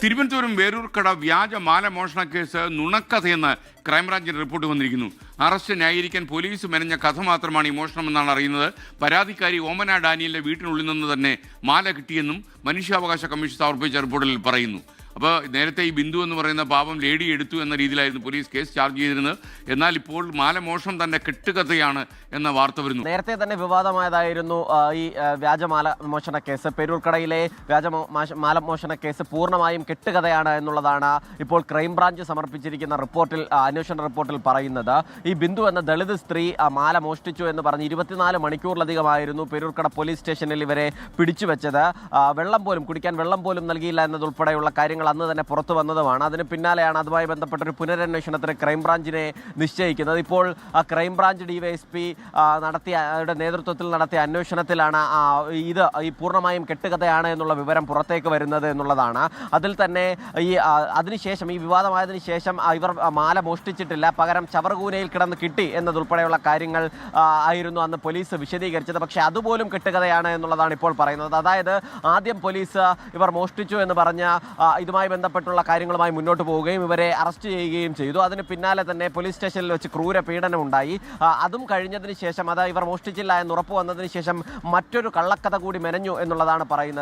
തിരുവനന്തപുരം വേരൂർക്കട വ്യാജ മാല മോഷണ കേസ് നുണക്കഥയെന്ന് ക്രൈംബ്രാഞ്ചിന് റിപ്പോർട്ട് വന്നിരിക്കുന്നു. അറസ്റ്റ് ന്യായീകരിക്കാൻ പോലീസ് മെനഞ്ഞ കഥ മാത്രമാണ് ഈ മോഷണമെന്നാണ് അറിയുന്നത്. പരാതിക്കാരി ഓമന ഡാനിയലിന്റെ വീട്ടിനുള്ളിൽ നിന്ന് തന്നെ മാല കിട്ടിയെന്നും മനുഷ്യാവകാശ കമ്മീഷൻ സമർപ്പിച്ച റിപ്പോർട്ടിൽ പറയുന്നു. അപ്പോൾ നേരത്തെ ഈ ബിന്ദു എന്ന് പറയുന്ന പാവം ലേഡി എടുത്തു എന്ന രീതിയിലായിരുന്നു പോലീസ് കേസ് ചാർജ് ചെയ്തിരുന്നത്. എന്നാൽ ഇപ്പോൾ മാലമോഷണം തന്നെ കെട്ടുകഥയാണ് എന്ന വാർത്ത വരുന്നു. നേരത്തെ തന്നെ വിവാദമായതായിരുന്നു ഈ വ്യാജമാല മോഷണ കേസ്. പെരൂർക്കടയിലെ മാലമോഷണ കേസ് പൂർണ്ണമായും കെട്ടുകഥയാണ് എന്നുള്ളതാണ് ഇപ്പോൾ ക്രൈംബ്രാഞ്ച് സമർപ്പിച്ചിരിക്കുന്ന റിപ്പോർട്ടിൽ, അന്വേഷണ റിപ്പോർട്ടിൽ പറയുന്നത്. ഈ ബിന്ദു എന്ന ദളിത് സ്ത്രീ മാല മോഷ്ടിച്ചു എന്ന് പറഞ്ഞ് 24 മണിക്കൂറിലധികമായിരുന്നു പെരൂർക്കട പോലീസ് സ്റ്റേഷനിൽ ഇവരെ പിടിച്ചു വെച്ചത്. കുടിക്കാൻ വെള്ളം പോലും നൽകിയില്ല എന്നതുൾപ്പെടെയുള്ള കാര്യങ്ങൾ അന്ന് തന്നെ പുറത്തു വന്നതുമാണ്. അതിന് പിന്നാലെയാണ് അതുമായി ബന്ധപ്പെട്ടൊരു പുനരന്വേഷണത്തിന് ക്രൈംബ്രാഞ്ചിനെ നിശ്ചയിക്കുന്നത്. ഇപ്പോൾ ക്രൈംബ്രാഞ്ച് ഡിവൈഎസ്പി നേതൃത്വത്തിൽ നടത്തിയ അന്വേഷണത്തിലാണ് ഈ പൂർണ്ണമായും കെട്ടുകഥയാണ് എന്നുള്ള വിവരം പുറത്തേക്ക് വരുന്നത് എന്നുള്ളതാണ്. അതിൽ തന്നെ അതിനുശേഷം ഈ വിവാദമായതിനു ശേഷം ഇവർ മാല മോഷ്ടിച്ചിട്ടില്ല, പകരം ചവറുകൂനയിൽ കിടന്ന് കിട്ടി എന്നതുൾപ്പെടെയുള്ള കാര്യങ്ങൾ ആയിരുന്നു അന്ന് പോലീസ് വിശദീകരിച്ചത്. പക്ഷേ അതുപോലും കെട്ടുകഥയാണ് എന്നുള്ളതാണ് ഇപ്പോൾ പറയുന്നത്. അതായത് ആദ്യം പോലീസ് ഇവർ മോഷ്ടിച്ചു എന്ന് പറഞ്ഞ ഇതുമായി ബന്ധപ്പെട്ടുള്ള കാര്യങ്ങളുമായി മുന്നോട്ട് പോവുകയും ഇവരെ അറസ്റ്റ് ചെയ്യുകയും ചെയ്തു. അതിന് പിന്നാലെ തന്നെ പോലീസ് സ്റ്റേഷനിൽ വെച്ച് ക്രൂര പീഡനം ഉണ്ടായി. അതും കഴിഞ്ഞതിന് ശേഷം ഇവർ മോഷ്ടിച്ചില്ല എന്ന് ഉറപ്പ് വന്നതിന് ശേഷം മറ്റൊരു കള്ളക്കഥ കൂടി മെനഞ്ഞു എന്നുള്ളതാണ് പറയുന്നത്.